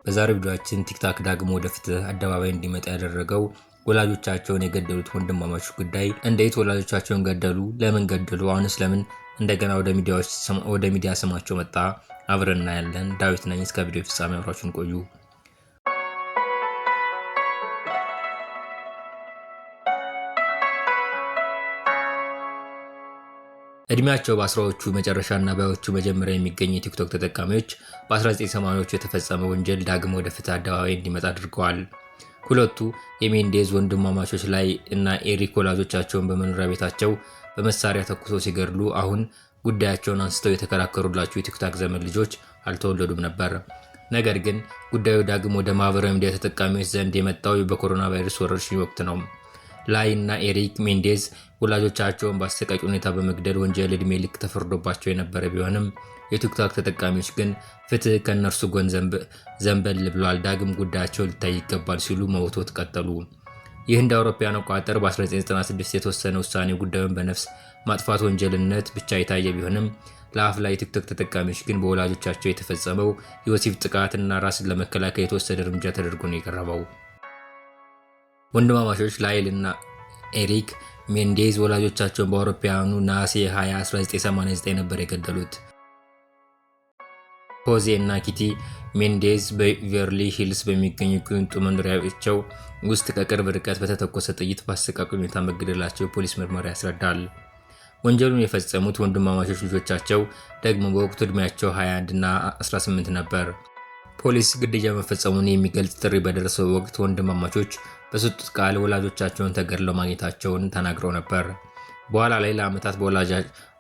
በዛሬው ቪዲዮአችን ቲክቶክ ዳግም ወደ ፍትህ አደባባይ እንዲመጣ ያደረገው ወላጆቻቸውን የገደሉት ወንድማማቾች ጉዳይ፣ እንዴት ወላጆቻቸውን ገደሉ፣ ለምን ገደሉ፣ አሁንስ ለምን እንደገና ወደ ሚዲያ ስማቸው መጣ፣ አብረን እናያለን። ዳዊት ነኝ። እስከ ቪዲዮ ፍጻሜ አብራችሁን ቆዩ። እድሜያቸው በአስራዎቹ መጨረሻና በዎቹ መጀመሪያ የሚገኙ የቲክቶክ ተጠቃሚዎች በ1980ዎቹ የተፈጸመ ወንጀል ዳግም ወደ ፍትህ አደባባይ እንዲመጣ አድርገዋል። ሁለቱ የሜንዴዝ ወንድማማቾች ላይ እና ኤሪክ ወላጆቻቸውን በመኖሪያ ቤታቸው በመሳሪያ ተኩሰው ሲገድሉ አሁን ጉዳያቸውን አንስተው የተከራከሩላቸው የቲክቶክ ዘመን ልጆች አልተወለዱም ነበር። ነገር ግን ጉዳዩ ዳግም ወደ ማህበራዊ ሚዲያ ተጠቃሚዎች ዘንድ የመጣው በኮሮና ቫይረስ ወረርሽኝ ወቅት ነው። ላይ እና ኤሪክ ሜንዴዝ ወላጆቻቸውን በአሰቃቂ ሁኔታ በመግደል ወንጀል ዕድሜ ልክ ተፈርዶባቸው የነበረ ቢሆንም የቲክቶክ ተጠቃሚዎች ግን ፍትህ ከእነርሱ ጎን ዘንበል ብሏል፣ ዳግም ጉዳያቸው ሊታይ ይገባል ሲሉ መወትወት ቀጠሉ። ይህ እንደ አውሮፓውያን አቆጣጠር በ1996 የተወሰነ ውሳኔ ጉዳዩን በነፍስ ማጥፋት ወንጀልነት ብቻ የታየ ቢሆንም ለአፍላ የቲክቶክ ተጠቃሚዎች ግን በወላጆቻቸው የተፈጸመው የወሲብ ጥቃት እና ራስን ለመከላከል የተወሰደ እርምጃ ተደርጎ ነው የቀረበው። ወንድማማቾች ላይል እና ኤሪክ ሜንዴዝ ወላጆቻቸውን በአውሮፓውያኑ ነሐሴ 20 1989 ነበር የገደሉት። ሆዜ እና ኪቲ ሜንዴዝ በቤቨርሊ ሂልስ በሚገኙ ቅንጡ መኖሪያቸው ውስጥ ከቅርብ ርቀት በተተኮሰ ጥይት በአሰቃቂ ሁኔታ መገደላቸው የፖሊስ ምርመራ ያስረዳል። ወንጀሉን የፈጸሙት ወንድማማቾች ልጆቻቸው ደግሞ በወቅቱ ዕድሜያቸው 21 እና 18 ነበር። ፖሊስ ግድያ መፈጸሙን የሚገልጽ ጥሪ በደረሰው ወቅት ወንድማማቾች በሰጡት ቃል ወላጆቻቸውን ተገድለው ማግኘታቸውን ተናግረው ነበር። በኋላ ላይ ለዓመታት በወላጅ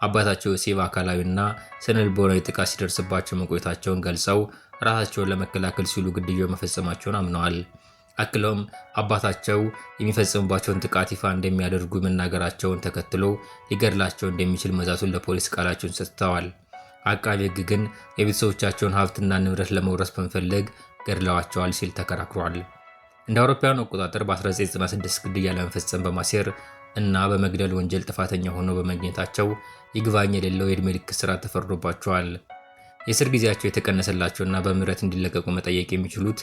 አባታቸው የወሲብ አካላዊና ስነ-ልቦናዊ ጥቃት ሲደርስባቸው መቆየታቸውን ገልጸው ራሳቸውን ለመከላከል ሲሉ ግድያው መፈጸማቸውን አምነዋል። አክለውም አባታቸው የሚፈጽምባቸውን ጥቃት ይፋ እንደሚያደርጉ መናገራቸውን ተከትሎ ሊገድላቸው እንደሚችል መዛቱን ለፖሊስ ቃላቸውን ሰጥተዋል። አቃቤ ሕግ ግን የቤተሰቦቻቸውን ሀብትና ንብረት ለመውረስ በመፈለግ ገድለዋቸዋል ሲል ተከራክሯል። እንደ አውሮፓውያኑ አቆጣጠር በ1996 ግድያ ለመፈጸም በማሴር እና በመግደል ወንጀል ጥፋተኛ ሆነው በመገኘታቸው ይግባኝ የሌለው የዕድሜ ልክ እስራት ተፈርዶባቸዋል። የእስር ጊዜያቸው የተቀነሰላቸውና በምህረት እንዲለቀቁ መጠየቅ የሚችሉት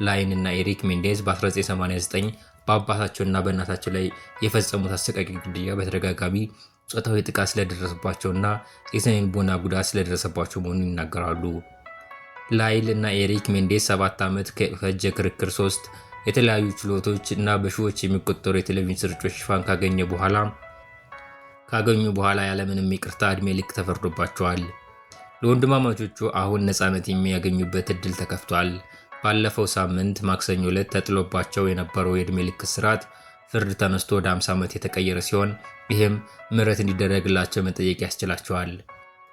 ላይን እና ኤሪክ ሜንዴዝ በ1989 በአባታቸውና በእናታቸው ላይ የፈጸሙት አሰቃቂ ግድያ በተደጋጋሚ ጾታዊ ጥቃት ስለደረሰባቸውና የስነ-ልቦና ጉዳት ስለደረሰባቸው መሆኑን ይናገራሉ። ላይል እና ኤሪክ ሜንዴዝ 7 ዓመት ከፈጀ ክርክር 3 የተለያዩ ችሎቶች እና በሺዎች የሚቆጠሩ የቴሌቪዥን ስርጭቶች ሽፋን ካገኙ በኋላ ያለምንም ይቅርታ ዕድሜ ልክ ተፈርዶባቸዋል። ለወንድማማቾቹ አሁን ነፃነት የሚያገኙበት እድል ተከፍቷል። ባለፈው ሳምንት ማክሰኞ ዕለት ተጥሎባቸው የነበረው የዕድሜ ልክ እስራት ፍርድ ተነስቶ ወደ 50 ዓመት የተቀየረ ሲሆን ይህም ምህረት እንዲደረግላቸው መጠየቅ ያስችላቸዋል።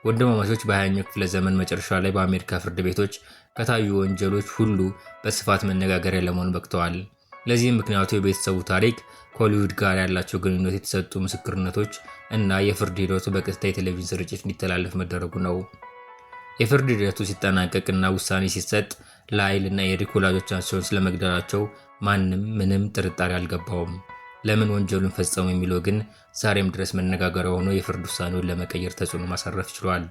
ወንድማማቾች በ20ኛው ክፍለ ዘመን መጨረሻ ላይ በአሜሪካ ፍርድ ቤቶች ከታዩ ወንጀሎች ሁሉ በስፋት መነጋገሪያ ለመሆን በቅተዋል። ለዚህም ምክንያቱ የቤተሰቡ ታሪክ፣ ከሆሊውድ ጋር ያላቸው ግንኙነት፣ የተሰጡ ምስክርነቶች እና የፍርድ ሂደቱ በቀጥታ የቴሌቪዥን ስርጭት እንዲተላለፍ መደረጉ ነው። የፍርድ ሂደቱ ሲጠናቀቅ እና ውሳኔ ሲሰጥ ላይል እና ኤሪክ ወላጆቻቸውን ስለመግደላቸው ማንም ምንም ጥርጣሬ አልገባውም። ለምን ወንጀሉን ፈጸሙ የሚለው ግን ዛሬም ድረስ መነጋገሪያ ሆኖ የፍርድ ውሳኔውን ለመቀየር ተጽዕኖ ማሳረፍ ችሏል።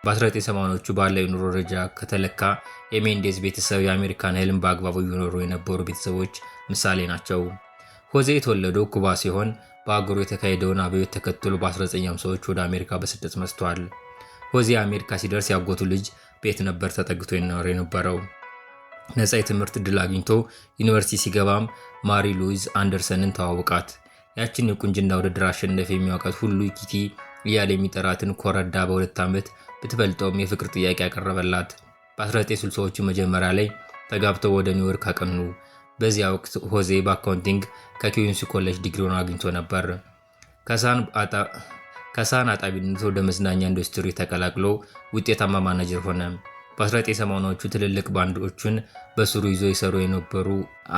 በ1980ዎቹ ባለው የኑሮ ደረጃ ከተለካ የሜንዴዝ ቤተሰብ የአሜሪካን ህልም በአግባቡ እየኖሩ የነበሩ ቤተሰቦች ምሳሌ ናቸው። ሆዜ የተወለደው ኩባ ሲሆን በአገሩ የተካሄደውን አብዮት ተከትሎ በ1950ዎቹ ወደ አሜሪካ በስደት መጥቷል። ሆዜ አሜሪካ ሲደርስ ያጎቱ ልጅ ቤት ነበር ተጠግቶ ይኖር የነበረው። ነፃ የትምህርት ዕድል አግኝቶ ዩኒቨርሲቲ ሲገባም ማሪ ሉዊዝ አንደርሰንን ተዋወቃት። ያችን የቁንጅና ውድድር አሸነፍ የሚያውቃት ሁሉ ኪቲ እያለ የሚጠራትን ኮረዳ በ2 ዓመት ብትበልጠውም የፍቅር ጥያቄ ያቀረበላት። በ1960ዎቹ መጀመሪያ ላይ ተጋብተው ወደ ኒውዮርክ አቀኑ። በዚያ ወቅት ሆዜ በአካውንቲንግ ከኪዊንስ ኮሌጅ ዲግሪውን አግኝቶ ነበር። ከሳህን አጣቢነት ወደ መዝናኛ ኢንዱስትሪ ተቀላቅሎ ውጤታማ ማናጀር ሆነ። በ1980ዎቹ ትልልቅ ባንዶችን በስሩ ይዞ የሰሩ የነበሩ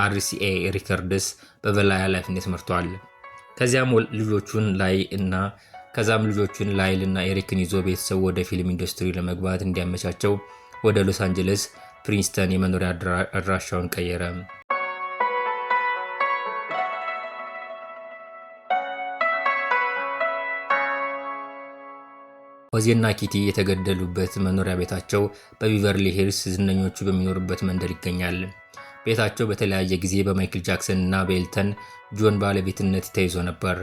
RCA ሪከርድስ በበላይ ኃላፊነት መርቷል። ከዛም ልጆቹን ላይል እና ኤሪክን ይዞ ቤተሰቡ ወደ ፊልም ኢንዱስትሪ ለመግባት እንዲያመቻቸው ወደ ሎስ አንጀለስ ፕሪንስተን የመኖሪያ አድራሻውን ቀየረ። ሆዜና ኪቲ የተገደሉበት መኖሪያ ቤታቸው በቢቨርሊ ሂልስ ዝነኞቹ በሚኖሩበት መንደር ይገኛል። ቤታቸው በተለያየ ጊዜ በማይክል ጃክሰን እና በኤልተን ጆን ባለቤትነት ተይዞ ነበር።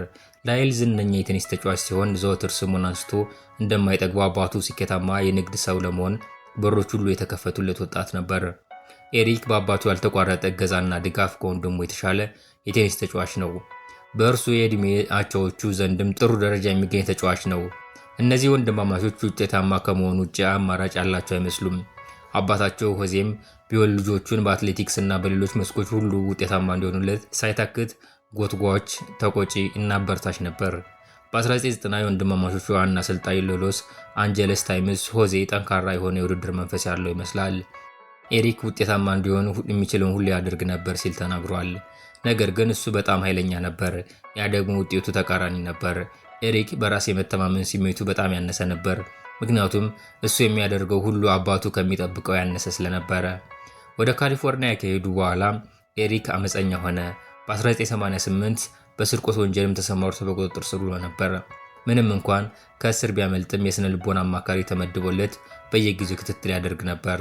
ላይል ዝነኛ የቴኒስ ተጫዋች ሲሆን ዘወትር ስሙን አንስቶ እንደማይጠግበው አባቱ ስኬታማ የንግድ ሰው ለመሆን በሮች ሁሉ የተከፈቱለት ወጣት ነበር። ኤሪክ በአባቱ ያልተቋረጠ እገዛና ድጋፍ ከወንድሙ የተሻለ የቴኒስ ተጫዋች ነው። በእርሱ የዕድሜ አቻዎቹ ዘንድም ጥሩ ደረጃ የሚገኝ ተጫዋች ነው። እነዚህ ወንድማማቾች ውጤታማ ከመሆኑ ውጭ አማራጭ ያላቸው አይመስሉም። አባታቸው ሆዜም ቢሆን ልጆቹን በአትሌቲክስ እና በሌሎች መስኮች ሁሉ ውጤታማ እንዲሆኑለት ሳይታክት ጎትጓች፣ ተቆጪ እና አበርታች ነበር። በ1990 የወንድማማቾቹ ዋና አሰልጣኝ ለሎስ አንጀለስ ታይምስ ሆዜ ጠንካራ የሆነ የውድድር መንፈስ ያለው ይመስላል፣ ኤሪክ ውጤታማ እንዲሆን የሚችለውን ሁሉ ያደርግ ነበር ሲል ተናግሯል። ነገር ግን እሱ በጣም ኃይለኛ ነበር፣ ያ ደግሞ ውጤቱ ተቃራኒ ነበር። ኤሪክ በራስ የመተማመን ስሜቱ በጣም ያነሰ ነበር፣ ምክንያቱም እሱ የሚያደርገው ሁሉ አባቱ ከሚጠብቀው ያነሰ ስለነበረ። ወደ ካሊፎርኒያ ከሄዱ በኋላ ኤሪክ አመፀኛ ሆነ። በ1988 በስርቆት ወንጀልም ተሰማርቶ በቁጥጥር ስር ውሎ ነበር። ምንም እንኳን ከእስር ቢያመልጥም የስነ ልቦና አማካሪ ተመድቦለት በየጊዜው ክትትል ያደርግ ነበር።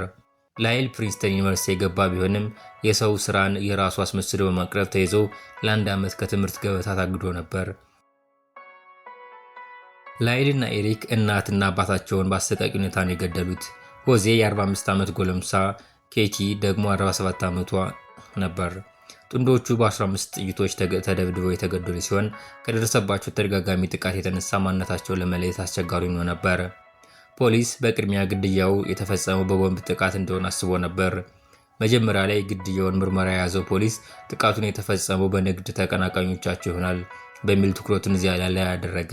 ላይል ፕሪንስተን ዩኒቨርሲቲ የገባ ቢሆንም የሰው ስራን የራሱ አስመስሎ በማቅረብ ተይዞ ለ1 ዓመት ከትምህርት ገበታ ታግዶ ነበር። ላይልና ኤሪክ እናትና አባታቸውን በአሰቃቂ ሁኔታ ነው የገደሉት። ሆዜ የ45 ዓመት ጎለምሳ፣ ኬቲ ደግሞ 47 ዓመቷ ነበር። ጥንዶቹ በ15 ጥይቶች ተደብድበው የተገደሉ ሲሆን ከደረሰባቸው ተደጋጋሚ ጥቃት የተነሳ ማንነታቸውን ለመለየት አስቸጋሪ ሆኖ ነበር። ፖሊስ በቅድሚያ ግድያው የተፈጸመው በቦምብ ጥቃት እንደሆነ አስቦ ነበር። መጀመሪያ ላይ ግድያውን ምርመራ የያዘው ፖሊስ ጥቃቱን የተፈጸመው በንግድ ተቀናቃኞቻቸው ይሆናል በሚል ትኩረቱን እዚያ ላይ ያደረገ።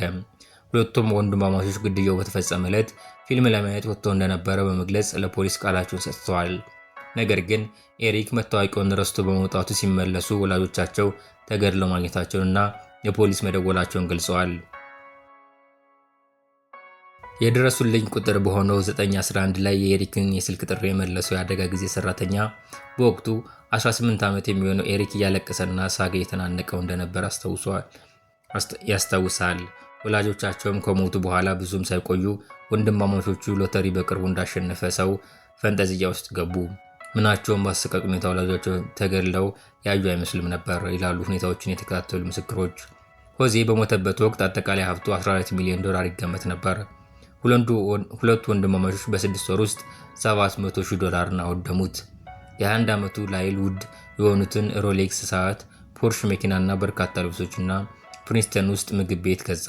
ሁለቱም ወንድማማቾች ግድያው በተፈጸመ ዕለት ፊልም ለማየት ወጥተው እንደነበረ በመግለጽ ለፖሊስ ቃላቸውን ሰጥተዋል። ነገር ግን ኤሪክ መታወቂያውን ረስቶ በመውጣቱ ሲመለሱ ወላጆቻቸው ተገድለው ማግኘታቸውንና የፖሊስ መደወላቸውን ገልጸዋል። የድረሱልኝ ቁጥር በሆነው 911 ላይ የኤሪክን የስልክ ጥሪ የመለሰው የአደጋ ጊዜ ሰራተኛ በወቅቱ 18 ዓመት የሚሆነው ኤሪክ እያለቀሰና ሳገ የተናነቀው እንደነበር ያስታውሳል። ወላጆቻቸውም ከሞቱ በኋላ ብዙም ሳይቆዩ ወንድማማቾቹ ሎተሪ በቅርቡ እንዳሸነፈ ሰው ፈንጠዝያ ውስጥ ገቡ። ምናቸውም በአሰቃቂ ሁኔታ ወላጆቻቸው ተገድለው ያዩ አይመስልም ነበር ይላሉ ሁኔታዎችን የተከታተሉ ምስክሮች። ሆዜ በሞተበት ወቅት አጠቃላይ ሀብቱ $14 ሚሊዮን ይገመት ነበር። ሁለቱ ወንድማማቾች በ6 ወር ውስጥ $700,000 አወደሙት። የ21 ዓመቱ ላይል ውድ የሆኑትን ሮሌክስ ሰዓት፣ ፖርሽ መኪናና በርካታ ልብሶችና ፕሪንስተን ውስጥ ምግብ ቤት ገዛ።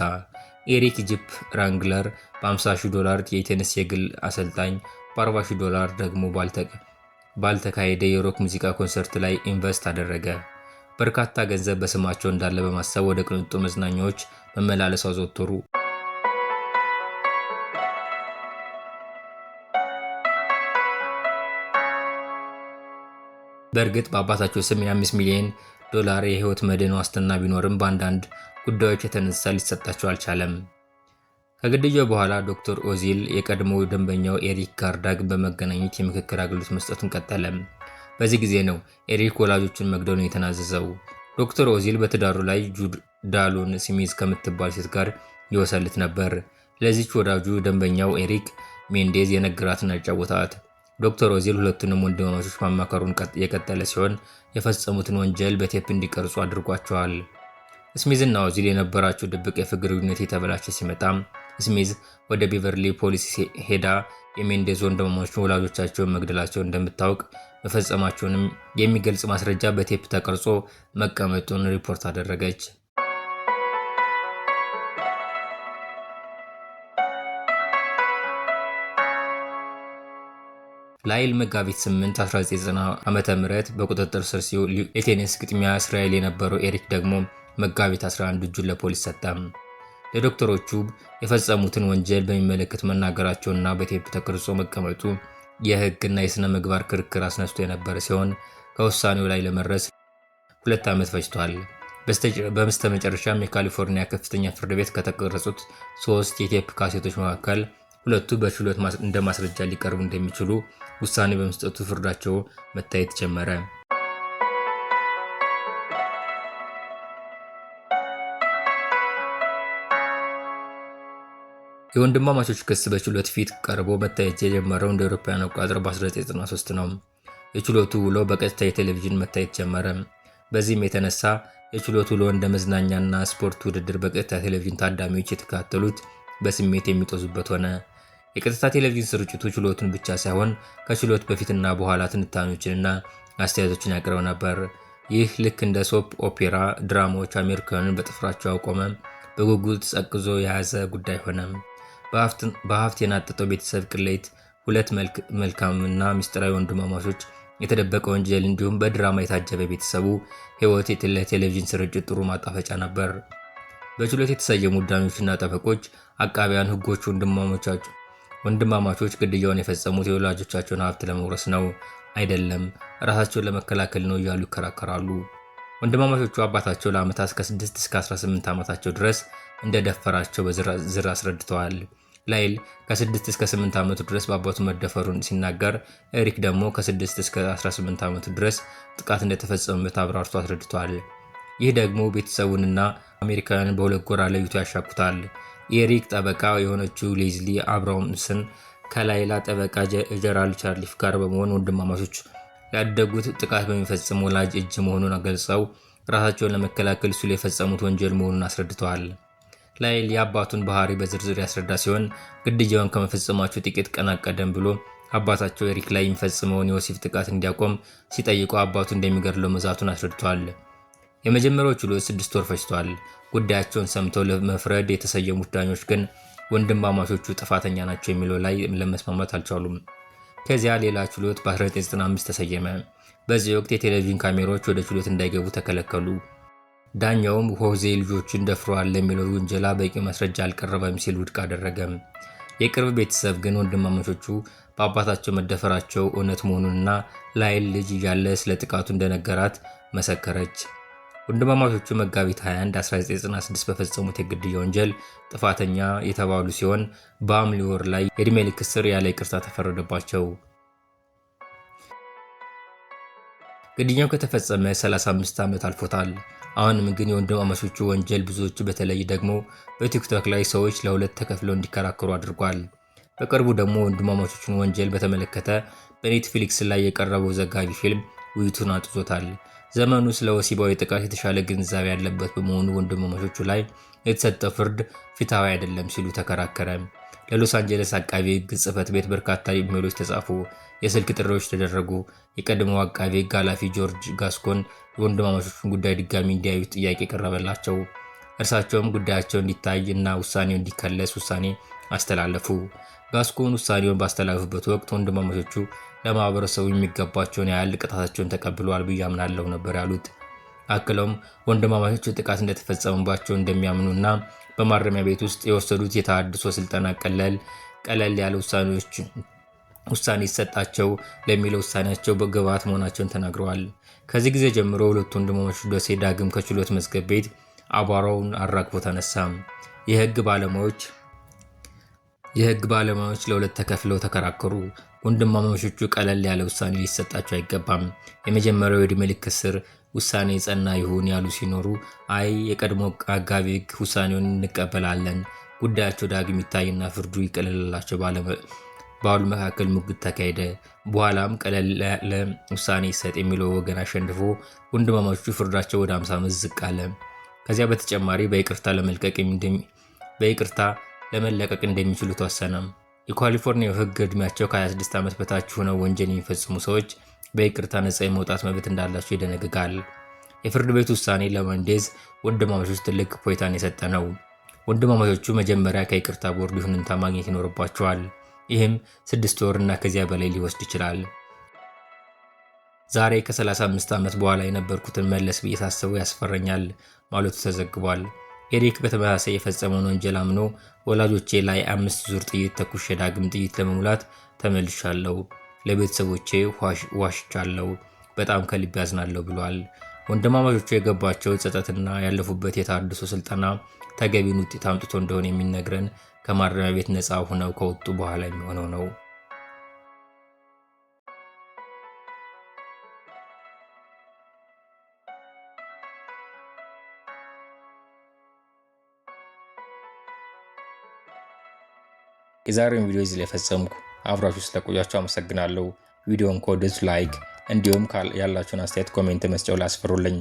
ኤሪክ ጂፕ ራንግለር በ$50,000 የቴኒስ የግል አሰልጣኝ፣ በ$40,000 ደግሞ ባልተካሄደ የሮክ ሙዚቃ ኮንሰርት ላይ ኢንቨስት አደረገ። በርካታ ገንዘብ በስማቸው እንዳለ በማሰብ ወደ ቅንጡ መዝናኛዎች መመላለስ አዘወተሩ። በእርግጥ በአባታቸው ስም የ$5 ሚሊዮን የህይወት መድን ዋስትና ቢኖርም በአንዳንድ ጉዳዮች የተነሳ ሊሰጣቸው አልቻለም። ከግድያው በኋላ ዶክተር ኦዚል የቀድሞ ደንበኛው ኤሪክ ጋር ዳግም በመገናኘት የምክክር አገልግሎት መስጠቱን ቀጠለ። በዚህ ጊዜ ነው ኤሪክ ወላጆቹን መግደሉን የተናዘዘው። ዶክተር ኦዚል በትዳሩ ላይ ጁድ ዳሎን ስሚዝ ከምትባል ሴት ጋር ይወሰልት ነበር። ለዚች ወዳጁ ደንበኛው ኤሪክ ሜንዴዝ የነገራትን አጫወታት። ዶክተር ኦዚል ሁለቱንም ወንድማማቾች ማማከሩን የቀጠለ ሲሆን የፈጸሙትን ወንጀል በቴፕ እንዲቀርጹ አድርጓቸዋል። ስሚዝ እና ኦዚል የነበራቸው ድብቅ የፍቅር ግንኙነት የተበላሸ ሲመጣ ስሚዝ ወደ ቢቨርሊ ፖሊስ ሄዳ የሜንዴዝ ወንድማማቾች ወላጆቻቸውን መግደላቸውን እንደምታውቅ መፈጸማቸውንም የሚገልጽ ማስረጃ በቴፕ ተቀርጾ መቀመጡን ሪፖርት አደረገች። ላይል መጋቢት 8 1990 ዓ.ም በቁጥጥር ስር ሲውል የቴኒስ ግጥሚያ እስራኤል የነበረው ኤሪክ ደግሞ መጋቢት 11 እጁን ለፖሊስ ሰጠ። ለዶክተሮቹ የፈጸሙትን ወንጀል በሚመለከት መናገራቸውና በቴፕ ተቀርጾ መቀመጡ የሕግና የሥነ ምግባር ክርክር አስነስቶ የነበረ ሲሆን ከውሳኔው ላይ ለመድረስ 2 ዓመት ፈጅቷል። በመጨረሻም የካሊፎርኒያ ከፍተኛ ፍርድ ቤት ከተቀረጹት 3 የቴፕ ካሴቶች መካከል ሁለቱ በችሎት እንደ ማስረጃ ሊቀርቡ እንደሚችሉ ውሳኔ በመስጠቱ ፍርዳቸው መታየት ጀመረ። የወንድማማቾች ክስ በችሎት ፊት ቀርቦ መታየት የጀመረው እንደ አውሮፓውያን አቆጣጠር በ1993 ነው። የችሎቱ ውሎ በቀጥታ የቴሌቪዥን መታየት ጀመረ። በዚህም የተነሳ የችሎቱ ውሎ እንደ መዝናኛና ስፖርት ውድድር በቀጥታ ቴሌቪዥን ታዳሚዎች የተከታተሉት በስሜት የሚጦዙበት ሆነ። የቀጥታ ቴሌቪዥን ስርጭቱ ችሎቱን ብቻ ሳይሆን ከችሎት በፊትና በኋላ ትንታኔዎችንና አስተያየቶችን ያቀርብ ነበር። ይህ ልክ እንደ ሶፕ ኦፔራ ድራማዎች አሜሪካውያንን በጥፍራቸው አቆመ፣ በጉጉት ጸቅዞ የያዘ ጉዳይ ሆነ። በሀብት የናጠጠው ቤተሰብ ቅሌት፣ ሁለት መልካምና ምስጢራዊ ወንድማማቾች፣ የተደበቀ ወንጀል እንዲሁም በድራማ የታጀበ ቤተሰቡ ሕይወት ለቴሌቪዥን ስርጭት ጥሩ ማጣፈጫ ነበር። በችሎት የተሰየሙ ዳኞችና ጠበቆች አቃቢያን ሕጎች ወንድማማቾች ግድያውን የፈጸሙት የወላጆቻቸውን ሀብት ለመውረስ ነው አይደለም፣ ራሳቸውን ለመከላከል ነው እያሉ ይከራከራሉ። ወንድማማቾቹ አባታቸው ለዓመታት ከ6 እስከ 18 ዓመታቸው ድረስ እንደደፈራቸው በዝርዝር አስረድተዋል። ላይል ከ6 እስከ 8 ዓመቱ ድረስ በአባቱ መደፈሩን ሲናገር፣ ኤሪክ ደግሞ ከ6 እስከ 18 ዓመቱ ድረስ ጥቃት እንደተፈጸመበት አብራርቶ አስረድቷል። ይህ ደግሞ ቤተሰቡንና አሜሪካውያንን በሁለት ጎራ ለይቶ ያሻኩታል። የኤሪክ ጠበቃ የሆነችው ሌዝሊ አብራምሰን ከላይላ ጠበቃ ጀራልድ ቻርሊፍ ጋር በመሆን ወንድማማቾች ያደጉት ጥቃት በሚፈጽም ወላጅ እጅ መሆኑን ገልጸው ራሳቸውን ለመከላከል ሲሉ የፈጸሙት ወንጀል መሆኑን አስረድተዋል። ላይል የአባቱን ባህሪ በዝርዝር ያስረዳ ሲሆን ግድያውን ከመፈጸማቸው ጥቂት ቀናት ቀደም ብሎ አባታቸው ኤሪክ ላይ የሚፈጽመውን የወሲብ ጥቃት እንዲያቆም ሲጠይቁ አባቱ እንደሚገድለው መዛቱን አስረድቷል። የመጀመሪያው ችሎት 6 ወር ፈጅቷል። ጉዳያቸውን ሰምተው ለመፍረድ የተሰየሙት ዳኞች ግን ወንድማማቾቹ ጥፋተኛ ናቸው የሚለው ላይ ለመስማማት አልቻሉም። ከዚያ ሌላ ችሎት በ1995 ተሰየመ። በዚህ ወቅት የቴሌቪዥን ካሜራዎች ወደ ችሎት እንዳይገቡ ተከለከሉ። ዳኛውም ሆዜ ልጆችን ደፍረዋል ለሚለው ውንጀላ በቂ ማስረጃ አልቀረበም ሲል ውድቅ አደረገ። የቅርብ ቤተሰብ ግን ወንድማማቾቹ በአባታቸው መደፈራቸው እውነት መሆኑንና ላይል ልጅ እያለ ስለ ጥቃቱ እንደነገራት መሰከረች። ወንድማማቾቹ መጋቢት 21 1996 በፈጸሙት የግድያ ወንጀል ጥፋተኛ የተባሉ ሲሆን በሐምሌ ወር ላይ የዕድሜ ልክ እስር ያለ ይቅርታ ተፈረደባቸው። ግድያው ከተፈጸመ 35 ዓመት አልፎታል። አሁንም ግን የወንድማማቾቹ ወንጀል ብዙዎቹ በተለይ ደግሞ በቲክቶክ ላይ ሰዎች ለሁለት ተከፍለው እንዲከራከሩ አድርጓል። በቅርቡ ደግሞ ወንድማማቾቹን ወንጀል በተመለከተ በኔትፍሊክስ ላይ የቀረበው ዘጋቢ ፊልም ውይይቱን አጥዞታል። ዘመኑ ስለ ወሲባዊ ጥቃት የተሻለ ግንዛቤ ያለበት በመሆኑ ወንድማማቾቹ ላይ የተሰጠው ፍርድ ፍትሃዊ አይደለም ሲሉ ተከራከረ። ለሎስ አንጀለስ አቃቤ ሕግ ጽሕፈት ቤት በርካታ ኢሜይሎች ተጻፉ፣ የስልክ ጥሪዎች ተደረጉ። የቀድሞው አቃቤ ሕግ ኃላፊ ጆርጅ ጋስኮን የወንድማማቾቹን ጉዳይ ድጋሚ እንዲያዩት ጥያቄ ቀረበላቸው። እርሳቸውም ጉዳያቸው እንዲታይ እና ውሳኔው እንዲከለስ ውሳኔ አስተላለፉ። ጋስኮን ውሳኔውን ባስተላለፉበት ወቅት ወንድማማቾቹ ለማህበረሰቡ የሚገባቸውን ያህል ቅጣታቸውን ተቀብለዋል ብዬ አምናለሁ ነበር ያሉት። አክለውም ወንድማማቾቹ ጥቃት እንደተፈጸመባቸው እንደሚያምኑና በማረሚያ ቤት ውስጥ የወሰዱት የተሃድሶ ስልጠና ቀለል ያለ ውሳኔ ይሰጣቸው ለሚለው ውሳኔያቸው በግብዓት መሆናቸውን ተናግረዋል። ከዚህ ጊዜ ጀምሮ ሁለቱ ወንድማማቾች ዶሴ ዳግም ከችሎት መዝገብ ቤት አቧራውን አራግፎ ተነሳ። የህግ ባለሙያዎች ለሁለት ተከፍለው ተከራከሩ። ወንድማማቾቹ ቀለል ያለ ውሳኔ ሊሰጣቸው አይገባም፣ የመጀመሪያው የዕድሜ ልክ እስር ውሳኔ ጸና ይሁን ያሉ ሲኖሩ፣ አይ የቀድሞ አቃቤ ሕግ ውሳኔውን እንቀበላለን፣ ጉዳያቸው ዳግም ይታይና ፍርዱ ይቀለልላቸው ባሉ መካከል ሙግት ተካሄደ። በኋላም ቀለል ያለ ውሳኔ ይሰጥ የሚለው ወገን አሸንፎ ወንድማማቾቹ ፍርዳቸው ወደ 50 ዓመት ዝቅ አለ። ከዚያ በተጨማሪ በይቅርታ ለመለቀቅ እንደሚችሉ ተወሰነ። የካሊፎርኒያው ሕግ ዕድሜያቸው ከ26 ዓመት በታች ሆነው ወንጀል የሚፈጽሙ ሰዎች በይቅርታ ነፃ የመውጣት መብት እንዳላቸው ይደነግጋል። የፍርድ ቤት ውሳኔ ለሜንዴዝ ወንድማማቾች ትልቅ እፎይታን የሰጠ ነው። ወንድማማቾቹ መጀመሪያ ከይቅርታ ቦርድ ይሁንታ ማግኘት ይኖርባቸዋል። ይህም 6 ወር እና ከዚያ በላይ ሊወስድ ይችላል። ዛሬ ከ35 ዓመት በኋላ የነበርኩትን መለስ ብዬ ሳስበው ያስፈረኛል ማለቱ ተዘግቧል። ኤሪክ በተመሳሳይ የፈጸመውን ወንጀል አምኖ ወላጆቼ ላይ 5 ዙር ጥይት ተኩሼ ዳግም ጥይት ለመሙላት ተመልሻለሁ፣ ለቤተሰቦቼ ዋሽቻለሁ፣ በጣም ከልብ ያዝናለሁ ብሏል። ወንድማማቾቹ የገባቸው ጸጸትና ያለፉበት የተሃድሶ ስልጠና ተገቢውን ውጤት አምጥቶ እንደሆነ የሚነግረን ከማረሚያ ቤት ነፃ ሆነው ከወጡ በኋላ የሚሆነው ነው። የዛሬውን ቪዲዮ እዚህ ላይ ፈጸምኩ። አብራችሁ ስለቆያችሁ አመሰግናለሁ። ቪዲዮውን ከወደዳችሁ ላይክ እንዲሁም ያላችሁን አስተያየት ኮሜንት መስጫው ላይ አስፍሩልኝ።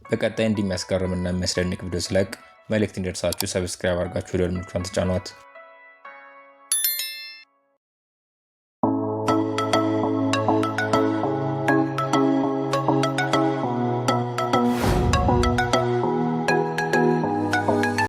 በቀጣይ እንደሚያስገርምና የሚያስደንቅ ቪዲዮ ስለቅ መልእክት እንዲደርሳችሁ ሰብስክራይብ አድርጋችሁ ደወል ምልክቱን ተጫኗት።